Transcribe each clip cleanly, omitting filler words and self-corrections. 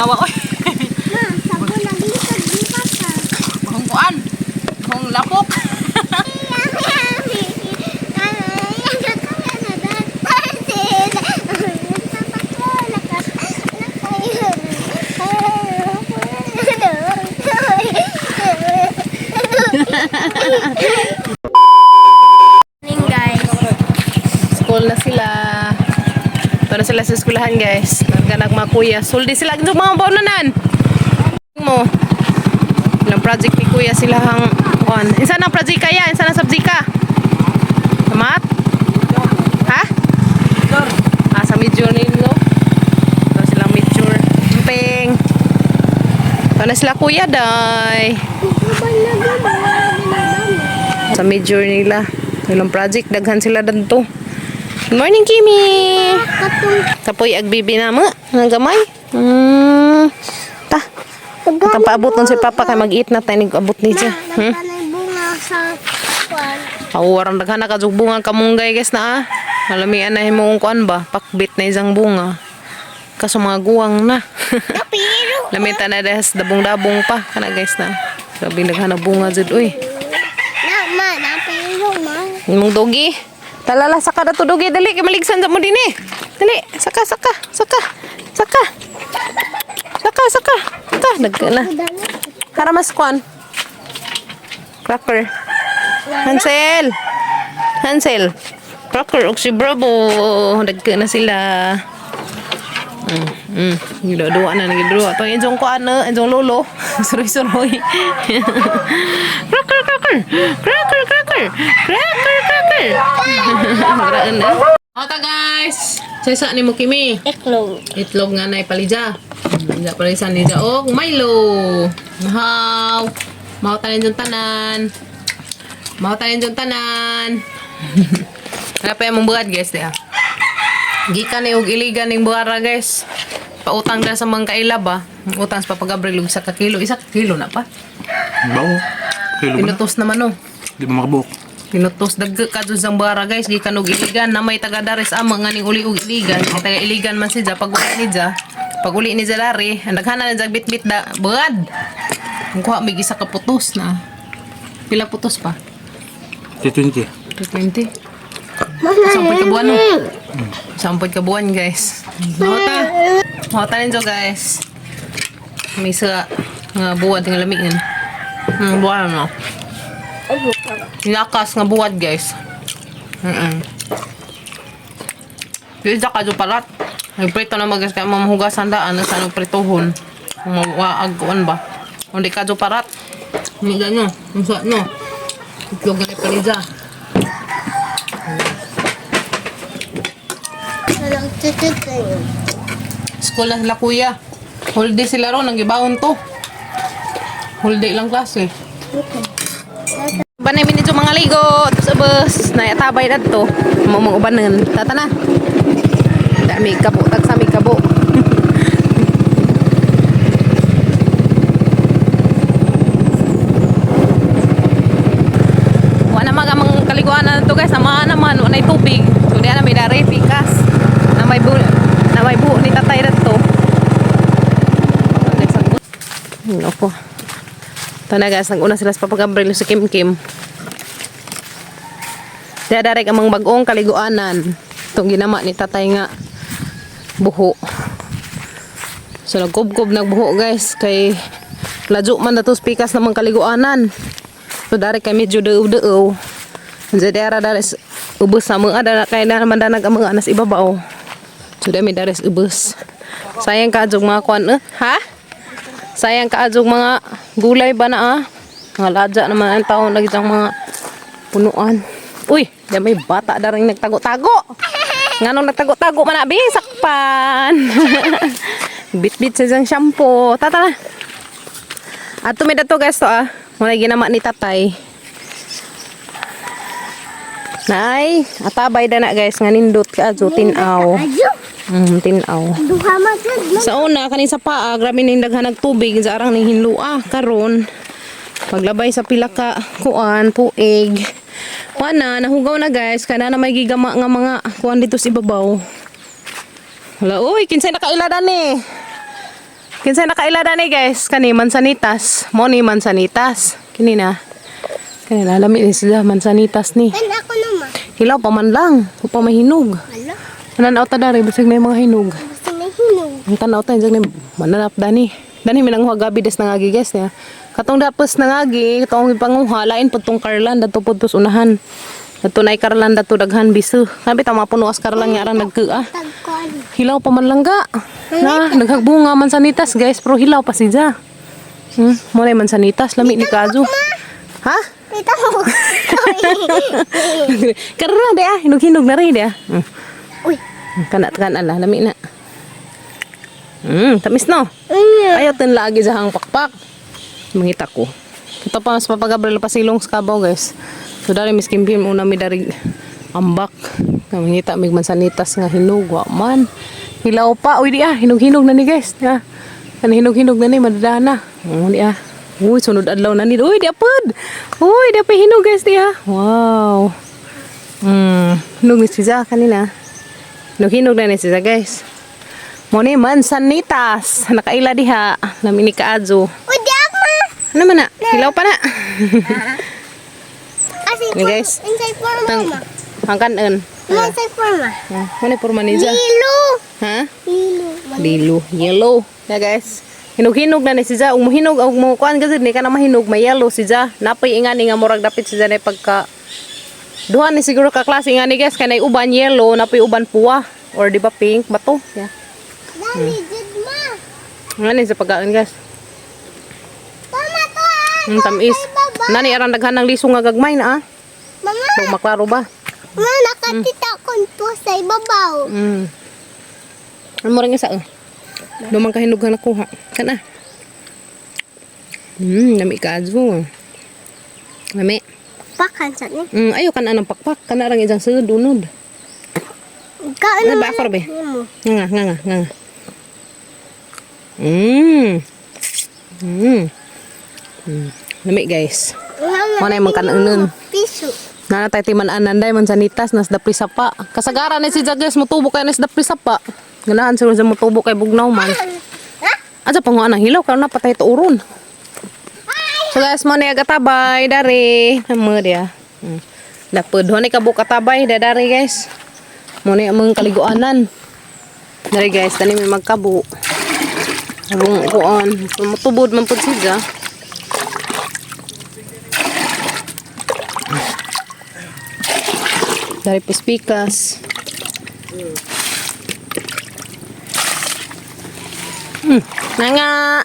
Tawa oy. Ma, sabon lagi di papa. Bahong kuan. Bahong lapok. Guys, School na sila. Para sila sa eskwelahan guys. Nagkanag mga kuya. Suldi sila ng mga bonanan. Mo. Ilang project ni kuya sila hang kuan. Insa na project kaya? Insa na subject ka? Mat? Ha? Sa major ninyo. Para silang major. Mpeng. Para sila kuya day. Sa major nila. Ilang project daghan sila dito. Good morning, Kimi. Kapoy agbibi na mo. Ang gamay. Ta. Itang paabot nun si Papa kay mag-eat na tayo nag-abot ni siya. bunga sa kwan. Warang daghan na kajug bunga kamunggay guys na ah. Alamian na himo kuan ba? Pakbit na isang bunga. Kaso mga guwang na. Pero, Lamita na dahas dabong-dabong pa. Kana guys na. Sabi daghan na bunga jud uy. napiro, ma. Imong dogi. Talala saka dato dogi dali kay maligsan sa mo din eh. Dali, saka. Ta, nagkana. Haramas kuan. Cracker. Hansel. Cracker og si Bravo. Nagkana sila. Gidua na nagidua. Pag injong kuan na, injong lolo. Suroy. Cracker. Graan na. Ota guys. Sesa ni mo Kimi. Itlog nga na ipalija. Palija palisan ni og Milo. Haw. Mautan yung tanan. Ano pa yung buhat guys dia. Gikan ni og iligan ning buhara guys. Pautang na sa mga kaila ba. Utang sa papagabril og 1 kilo. 1 kilo na pa. Bawo. Kilo ba na? Pinutos naman oh. Di ba makabuk? Pinutos dagga kadto sa buhara guys. Gikan og iligan na may taga Dares ama nga ning uli og iligan. May taga iligan man siya pag uli ni Jalari, naghana na jag bit da buad. Ang kuha may gisa ka putos na. Pila putos pa? 20. 20. Sampay ka buwan no? Sampay ka buwan guys. Mahota ninyo guys. May sa nga buwad nga lamiin. Buwan no? Inakas nga buwad guys. Yung ka jo palat. Nagprito na magas kaya mamahugasan daan na sa anong pritohon. Mawaagkuan ba? Hindi ka jo parat. Hindi ganyo. Ang suat no. Itlog na ipaliza. School na sila kuya. Holiday sila ron. Nag-ibawon to. Holiday lang klase. Banay minit yung mga ligo. Sa bus. Nayatabay na to. Mamang ubanan. Tata na. Dami kabo. Tagsami kabo. Wala naman ang kaliguan na to guys. Namaan naman. Wala yung tubig. So diyan na may dari. Pikas. Na may buo ni tatay na to. Ako. Ito na guys. Nag-una sila sa papagabril sa Kim. Diyan direct amang bagong kaliguanan. Itong ginama ni tatay nga. Buho. So nagkubkob nagbuho guys. Kay ladyo man na to pikas namang kaliguanan. So dari kay medyo deew. Jadi ara dares ubus sa mga ada kay na naman danag ang mga anas ibabaw. So dami dares ubus. Sayang ka adjog mga kuan ha? Sayang ka adjog mga gulay ba na Mga ladya naman ang taon lagi ang mga punuan. Uy, may bata daring nagtago-tago. Nganong nagtago-tago man abi sakpan. Bit-bit sa isang shampoo. Tata na. At tumida to guys to Muna ginama ni tatay. Nay, atabay da na guys nga nindot ka adto tinaw. Tinaw. Duha magad. Sa una kani sa paa grabe ning daghan tubig sa arang ning hinlua karon paglabay sa pila ka kuan puig. Wana nahugaw na guys kana na may gigama nga mga kuan dito sa ibabaw. Wala oy kinsay nakaila dani. Kinsa nakailada ni guys, kani mansanitas. Mo ni mansanitas. Kini na. Kani na lami ni sila mansanitas ni. Kan ako naman. Hilaw pa man lang, o pa mahinog. Hala. Mananaw ta dari bisag may mga hinog. Gusto na hinog. Ang tanaw ta ni mananap dani. Dani minanghuha gabi des nangagi guys niya. Katong dapos nangagi, katong ipanguha lain pud tong karlan dadto pud tos unahan. Dadto nay karlan dadto daghan bisu. Sabi ta mapunuas karlan nga arang nagkua. Tagkuan. Hilaw pa man lang ga. Na, naghagbunga mansanitas guys, pero hilaw pa siya. Mo na mansanitas, lami ni Kazu. Ha? Ito mo. Karena deh ah, hinog-hinog na rin deh ah. Uy. Kana lah, lami na. Tamis no. Ayaw tin lagi sa hang pakpak. Mangita ko. Ito pa mas papagabril pa silong sa kabaw guys. So dari miskin pim una mi dari ambak. Mangita mig mansanitas nga hinog wa man. Hilaw pa, uy di ah, hinog-hinog na ni guys. Ya. Kan hinog-hinog na ni madadana. Di ah. Uy, sunod adlaw na ni. Uy, di apod. Uy, di pa hinog guys di ah. Wow. Hinog ni siya kanina. Hinog na ni siya guys. Mo ni mansanitas. Nakaila diha. Nami ni Kaadzo. Uy, di ako. Ano man na? Hilaw pa na. Asi Ni guys. insay forma ma. Ang kanan. Insay forma. Ano porma ni siya? Lilo. Ha? Lilo. Lilo, yellow. Ya guys. Hinog-hinog na ni siya. Ug mohinog og mo kuan kasi ni kana mahinog may yellow siya. Napay ingani nga murag dapit siya na pagka duha ni siguro ka klase nga ni guys kanay uban yellow, napay uban puwa or di ba pink bato. Ya. Dami jud ma. Ngani sa pagkaon guys. Tama to ah. Tamis. Nani arang daghan ng lisong nga gagmay na ah. Mama, Ug maklaro ba? ma nakatita kon po sa ibabaw. Ano mo rin isa lumang kahinog nga nakuha. Kana. Nami Kaadzo. Nami. Pakan sa ni. Ayo kan anang pakpak. Kana rang isang sud unod. Kaon Ano naman ba ako rabi? mo. Nga. Nami guys. Mana yung mangkanan Piso. Nanatay timan ananday man sanitas nas dapri sapa. Kasagaran ni si Jagas motubo kay nas dapri sapa. Ganahan sila sa motubo kay bugnaw man. Aja panguan ang hilaw karon napatay to uron. So guys, mo ni agatabay dari. Amo dia. Dapod ho ni kabuk katabay dari guys. Mo ni among kaliguanan. Dari guys, tani may magkabu. Abong kuan, motubod man pud siya. Dari pispikas. Nanga.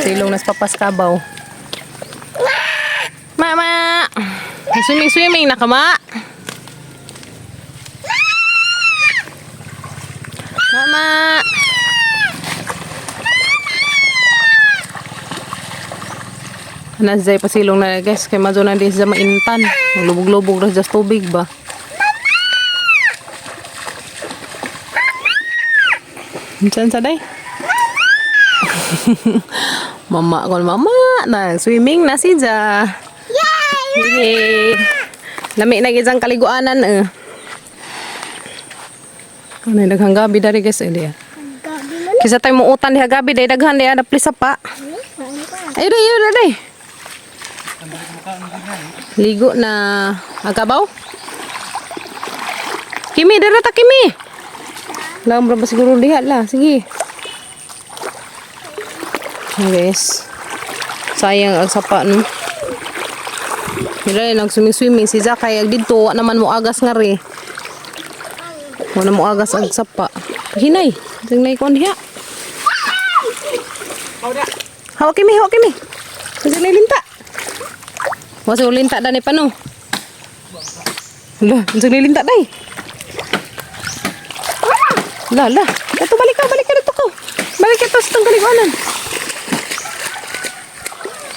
Silong nas papas kabaw. Mama. Swimming na kama. Mama. Nasay pasilong na guys kay madyo na di sa maintan. Lubog-lubog na sa tubig ba. Diyan sa day. Mama na swimming na si Ja. Yay! Lami na gizang kaliguanan Ano daghang gabi dari guys dia. Gabi man. Kisa tayo mo utan diha gabi day daghan diha dapli sapa. Ayo day. Ligo na agabaw. Kimi dara ta Kimi. Lang berapa siguro lihat lah. Sige. Guys. Sayang ang sapa no. Mira nag swimming si Zach kay didto wa naman mo agas nga re. Wala mo agas ang sapa. Hinay. Tinglay ko diha. Hawak Kimi. Kasi linta. Wasa linta dani pa no. Lah, unsa linta dai? Lah. Ito balik ka dito ko. Balik ito sa kaliguanan.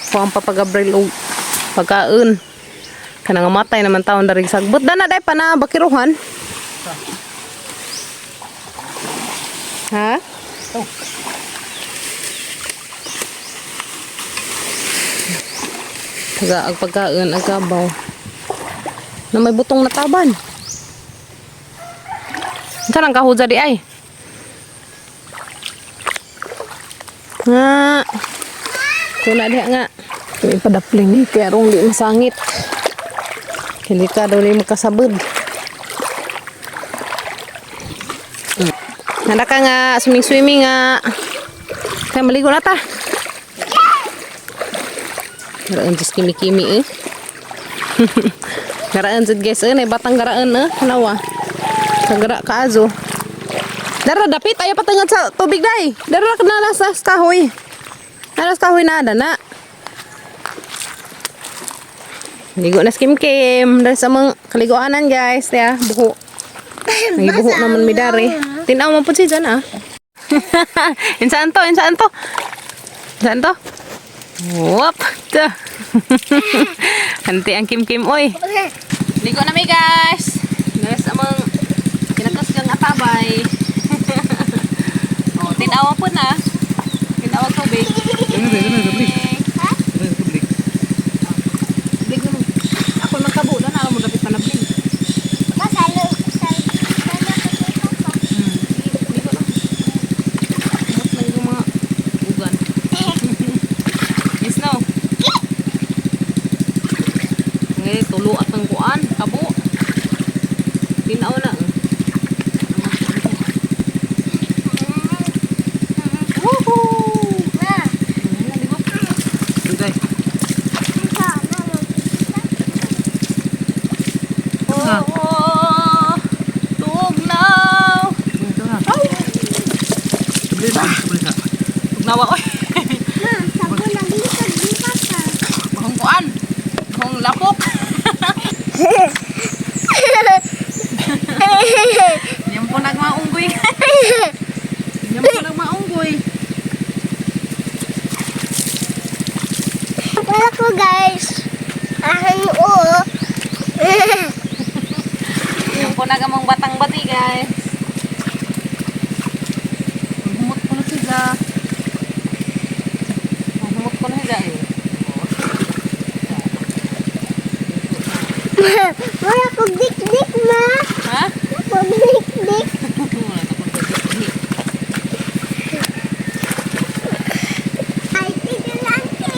Kuang papagabril og pagkaon. Kanang matay naman taon dari sagbot dana day pa na bakiruhan. Ha? Oh. Taga pagkaon agabaw. Na may butong nataban. Saan ang kahuza di ay? Nga. Kuna diha nga. May padapling ni kaya rong di masangit. Hindi ka daw ni makasabod. Nanda ka nga swimming nga. Kaya maligo na ta. Garaan jis kimi-kimi eh. Garaan jid guys eh. Batang garaan eh. Hanawa. Kagara ka azo. Dara dapit ayo patungan sa tubig day. Dara ka na sa kahoy. Alas kahoy na ada na. Ligo na skim-kim. Dari sa mga kaliguanan guys. Ya, buho. Nagibuho naman mi dari. Tinaw mo po si dyan ah. Insaan to? Insaan to? Insaan to? Wop! Tuh. Hanti ang kim-kim oy. Ligo na mi guys. Dari sa mga kinakas kang atabay. Oh, tinaw po na. Tinaw ang tubig. Ako magkabo na alam mo dapat panabling. Masalo. Ligo lang. Umot lang yung mga ugan. Yes no. Ngayon tulo at ng kuan. Kabo. Tinaw na. Woohoo! Ligo. Day. Oh, tugnaw. Ito na. Sabli na. Sabli na. Tugnawa oy. Sabon na lisod di pata. Bahong kuan. Bahong lapok. Yan po nagmaunggoy. Yan po nagmaunggoy. Wala ko guys. Yan po nagamang batang bati guys. Humot ko na siya. Humot ko na siya eh. Wala ko dik-dik ma. Ha? Wala ko dik-dik. Wala na po dik-dik. Ay, tigilan siya.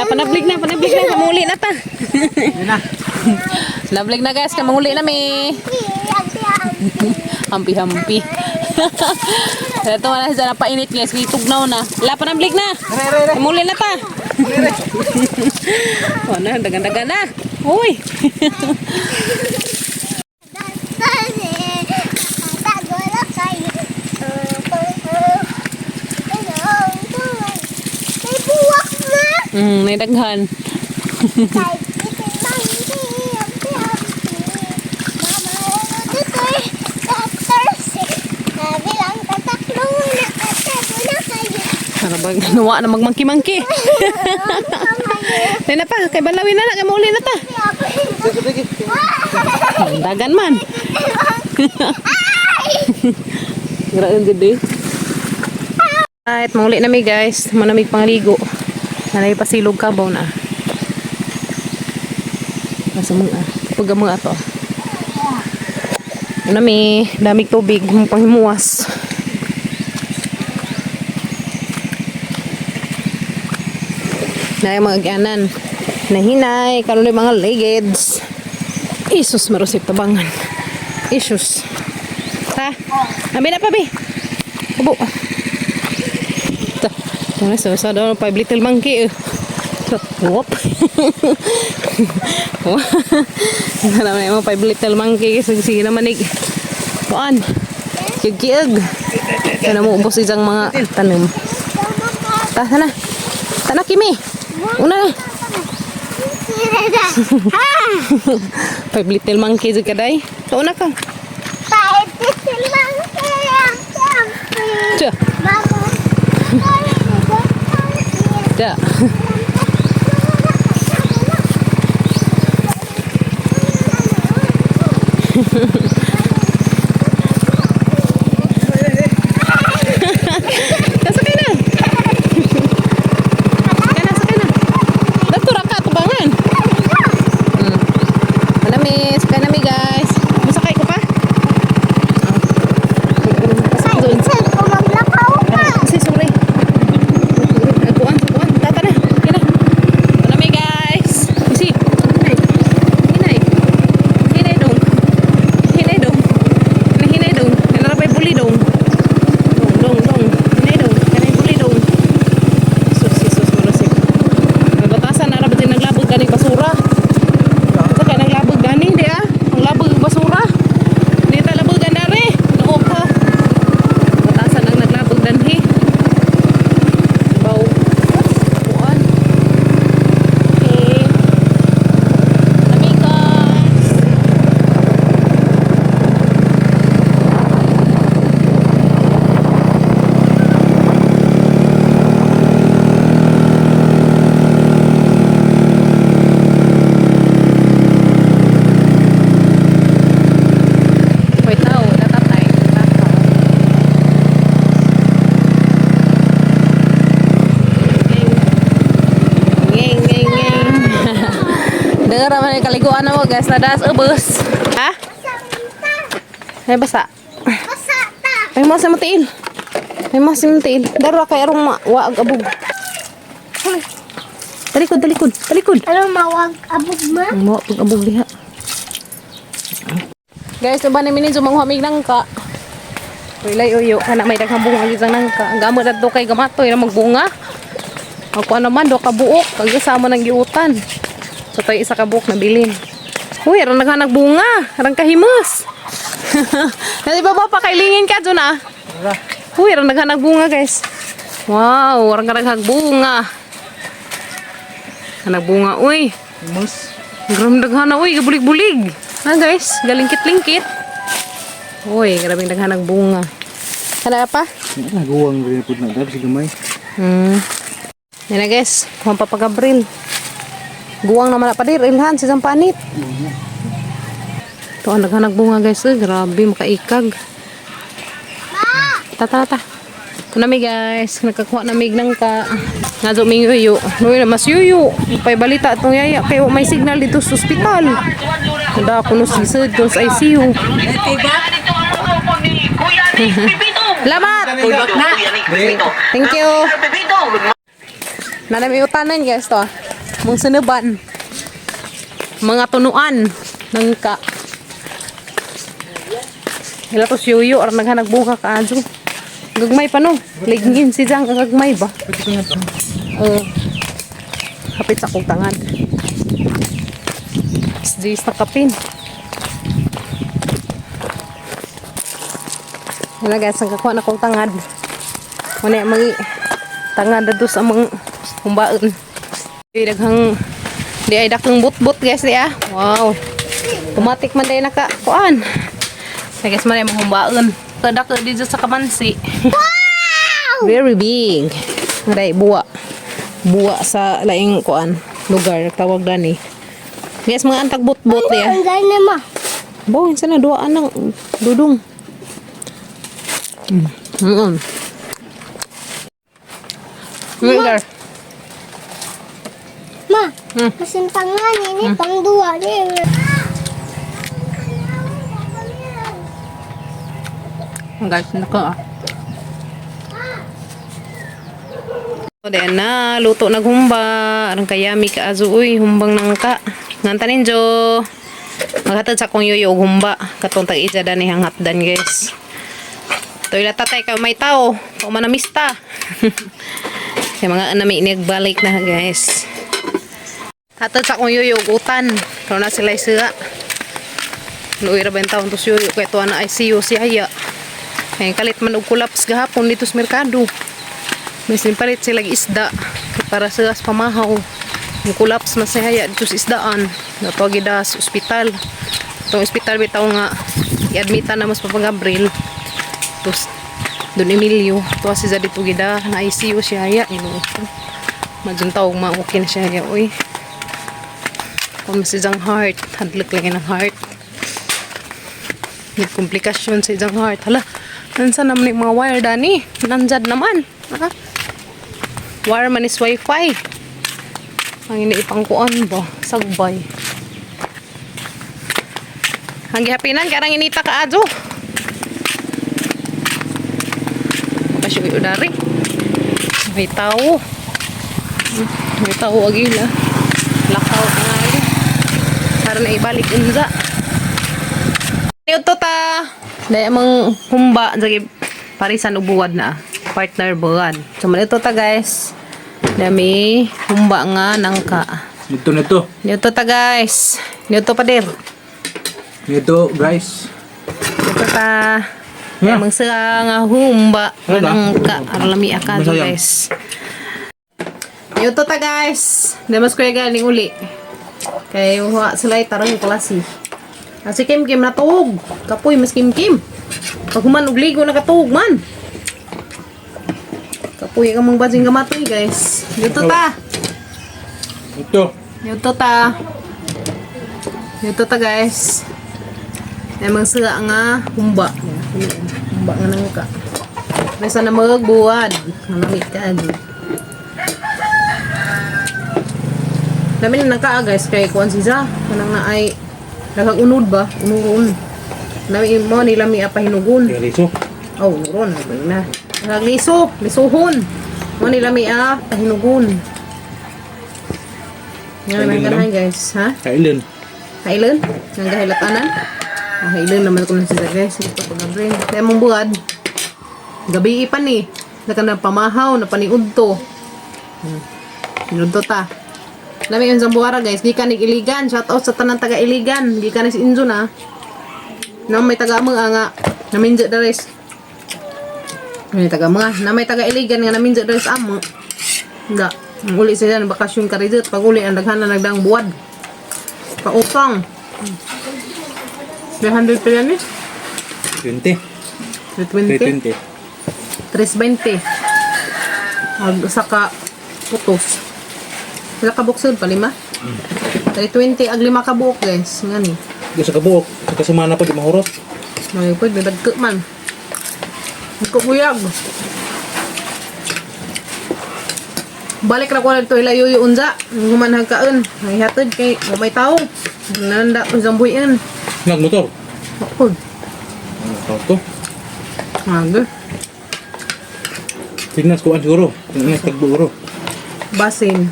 Panablig na, kamuli na ta. Yan na. Lablig na guys, kamuli na mi. Hampi-hampi. Ito na siya napainit guys, tugnaw na. Panablig na. Kamuli na ta. Oh na, dagan-dagan na. Uy. May daghan. Karabag nawa na magmangki-mangki. Dahil na pa, kay balawin na kay mauli na ta. Dagan man. Graon gud eh. Right, mauli na mi guys, manamig pangligo. Nanay pasilog kabaw na. Masa mga pag mga ato. Una mi damig tubig mong panghimuwas. Na mga ganan. Nahinay karon mga leggeds. Isus marusip tabangan. Isus. Ha? Abi na pa bi. Abo. So daw 5 little monkey. Wop. Ano naman 5 little monkey sige naman ig. Kuan. Kig-kig. Sana mo ubos isang mga tanim. Sana. Sana kimi. Una na. 5 little monkey jud kaday. Una ka. 5 little monkey. Tiyo. Da. Kasakay na. kaliguan na mo guys, nadas ubos. Ha? Ay basa. Basa ta. Ay mo sa matiil. Ay mo sa matiil. Dara kay arong waag abog. Ay. Talikod. Ano mawag abog ma? Ang mo abog diha. Guys, ba na minin sumanghamig nang ka. Ulay uyo kana may daghang bunga gizang nang ka. Ang gamot adto kay gamatoy na magbunga. Ako naman do ka buok, kag kasama nang giutan. So tayo isa ka buok na bilin. Uy, arang naghanag bunga, arang kahimos. Nadi ba pakailingin ka dyan ah? Uy, arang naghanag bunga guys. Wow, arang naghanag bunga. Hanag bunga, uy. Mas. Grabe naghana, uy, gabulig-bulig. Ha guys, galingkit-lingkit. Uy, grabe naghanag bunga. Hala pa? Naguwang rin po na. Dapat si gamay. Yan na guys, kuha pa pag-abril. Guwang naman na pa dir, ilhan, sisang panit. Ito ang naghanag bunga guys, grabe, makaikag. Tata. Kunami guys, nagkakuha namig ng ka. Nga duming yuyo. Nuwi na mas yuyo. Pay balita itong yaya, kaya may signal dito sa ospital. Nada ako no sisod, kung sa ICU. Lamat! Thank you. Nanami utanan guys to. Mong sinuban. Mga tunuan ng ka. Hila to si Yuyo or naghanag bunga ka adyo. Gagmay pa no. Ligngin si Jang gagmay ba? Kapit sa kong tangad. SJ's na kapin. Yan na guys, ang kakuha na kong tangad. Muna yung mga tangad na doon sa mga humbaon. Daghang di ay dakang but-but guys di ah. Wow. Tumatik man day nakakuan. Ay guys man ay mga humbaon. Kadak di sa kamansi. Wow! Very big. Aray buwa. Buwa sa laing kuan lugar tawag dani. Guys mga antag but-but di ah. Ang gana ma. Bo, sana duaan ng dudong. Ma, masimpangan ini pang dua ni. Guys, naka ah. So, then na, luto naghumba. Arang kayami ka azo, uy, humbang nangka. Ngantanin jo. Maghatad sa kong yuyo humba. Katong tag-ija dani hang hapdan, guys. Toy la tatay ka may tao. O manamista. Kaya mga anami nagbalik na, guys. Hatad sa kong yuyo utan. Kaya na sila isira. Luwi ra ba yung taon to si yuyo. Kaya ito na ICU si Haya. Kaya kalit man og kulaps gahapon dito sa merkado. Misin palit sila isda para sa pamahaw. Yung kulaps man si Haya dito sa isdaan. Natawag ida sa ospital. Itong ospital bitaw nga i-admitan na mas papag-Abril. Tapos doon Emilio. Tuwa si Zadi dito gida na ICU si Haya. Inuuto. Madyan tawag ma-okay na si Haya. Uy. Kung si Jang heart. Hadlok lang ng heart. May komplikasyon sa Jang heart. Hala. Nansan naman yung mga wire dani. Nandiyan naman. Ha? Wire man is wifi. Ang iniipangkuan ba? Sagbay. Ang gihapinan, karang inita ka adyo. Kasyong iudari. May tao. May tao agila. Lakaw ka nga rin. Para na ibalik unza. Ito ta. Dahil amang humba. Dagi parisan ubuwad na. Partner buwad. So malito ta guys. Dami humba nga nangka. Dito na to. Dito ta guys. Dito pa dir. Dito guys. Dito ta. Yeah. Amang sa nga humba nga Ano ba? nangka. Aralami akado Masayang. guys. Dito ta guys. Damas ko yung galing uli. Kaya huwa sila itarang yung klase. Kasi kim-kim na tuog. Kapoy mas kim-kim. Pag human ugligo na katuog man. Kapoy ka mong basing gamatoy guys. Dito ta. Ito. Dito ta. Dito ta guys. Namang sila nga humba. Humba nga nang ka. Nasa na magbuwad. Nanamit ka. Dami na nagkaa guys kay kuan siya. Kanang na ay nagagunod ba? Unuron. Dami mo nila mi apahinugon. Kaya liso. Oh, unuron na. Nagliso, lisuhon. Mo nila mi pahinugon. Nga naman kanahan guys, ha? Kailan. Hailan? Nang gahilatanan? Hailan naman ko na siya guys. Ito ko na brain. Kaya mong buwad. Gabi pa ni. Naka na pamahaw, na paniud to. Paniud to ta. Dami yun sa buwara guys. Gikan ni Iligan. Shout out sa tanang taga Iligan. Gikan ni si Inzo na. Na may taga mga nga. Naminja da res. May taga mga. Na may taga Iligan nga naminja da res amo. Da. Ang uli sila ng bakasyon ka rin. Pag uli ang daghan na nagdang buwad. Pautang. 300 pa yan eh. 20. 320. 320. Ag saka putos. Sila ka buksod pa 5. 320 ag 5 ka buok guys. Ngani. Di sa kabuok. Sa kasamana pa di mahurot. May pwede dagko man. Dagko buyag. Balik ra ko dito ila yuyo unza. Humanhag kaon. Ay hatod kay may tao. Nanda ko zambuyan. Nagmotor. Ako. Ano tawag to? Aga. Tignan ko siguro. Tignan tagburo. Basin.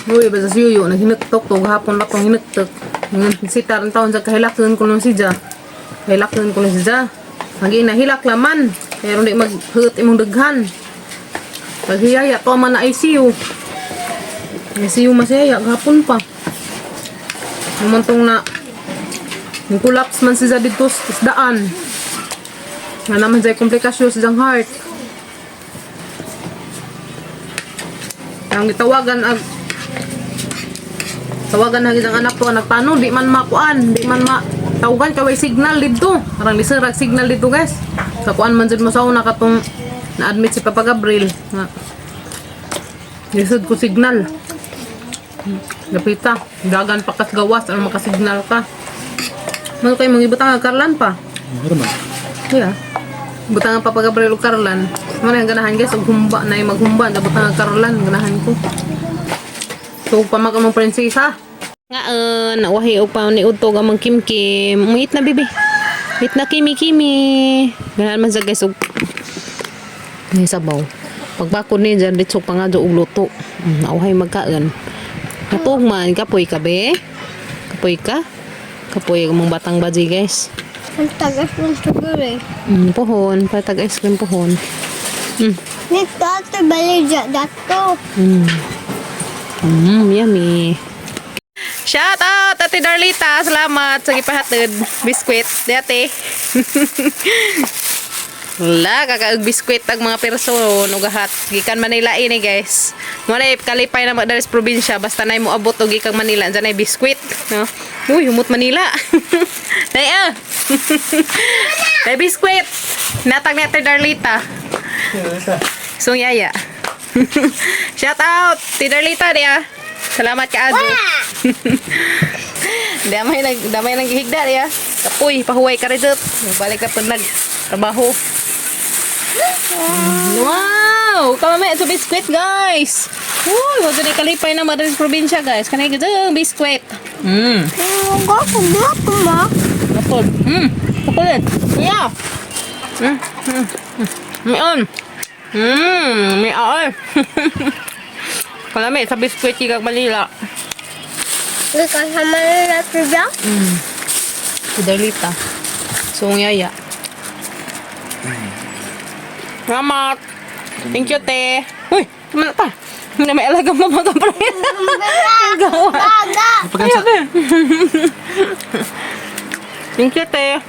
Uy, basta si Yuyo, naghinagtok to, hapon na itong hinagtok. Sitar ang taon sa kahilakon ko lang siya. Kahilakon ko lang siya. Hagi na hilak laman. Pero hindi mag-hurt imong daghan. Paghiyaya, to man na ICU. ICU masaya, hapon pa. Namantong na, collapse man siya dito sa isdaan. Nga naman siya komplikasyon sa siyang heart. Ang gitawagan ag tawagan na ang anak ko anak paano di man makuan di man tawagan kay signal dito arang lisirag signal dito guys sa kuan man jud mo sa una katong na-admit si Papa Gabriel nga lisod ko signal gapita dagan pa kas gawas ang makasignal ka mo kay mong ibutang ang Karlan pa Ano man? yeah butang ang Papa Gabriel ug Karlan mo na ang ganahan guys ug humba na maghumba na butang ang Karlan ganahan ko. So, pamag among prinsesa. Nga, nawahi o pa ni Udtog amang Kim-Kim. Umuit na, bibi. Umuit na, Kimi-Kimi. Ganahan man sa guys, og may sabaw. Pagbakod ni dyan, dito pa nga dyan, og luto. Nawahi magkaan. Natog man, kapoy ka, be? Kapoy ka? Kapoy among batang baji, guys. Ang tagas ng siguro eh. Pohon. Patag ice cream pohon. Nito ito baligya dato. Yummy. Shout out, Ate Darlita. Salamat sa gipahatid. Biskwit. Dati. Wala, kakaag biskwit ang mga person. Ugahat. Gikan Manila ini guys. Muna kalipay na dari sa probinsya. Basta na mo abot o gikang Manila. Diyan ay biskwit. No? Uy, humot Manila. Dahil Dahil biskwit. Natag ni Ate Darlita. So, yaya. Shout out, Tidarlita dia. Salamat ka Ado. damay nang gihigda dia. Kapoy, pahuway ka rin dito. Balik ka pag nag-trabaho. Wow! Kamamaya ito biskwit guys. Uy, wag na kalipay na madaling probinsya guys. Kanay ka dyan, biskwit. Gato ma. Kapod. Kapolit. Yeah. Mayon. May aoy. Kalami sa biskwit kikag Manila. Kasama na natin ba? Si Darlita. So, yaya. Salamat. Thank you, te. Uy, kumana pa. Hindi may alagang mga kapre. Gawa. Baga. Pagkansa. Thank you, te.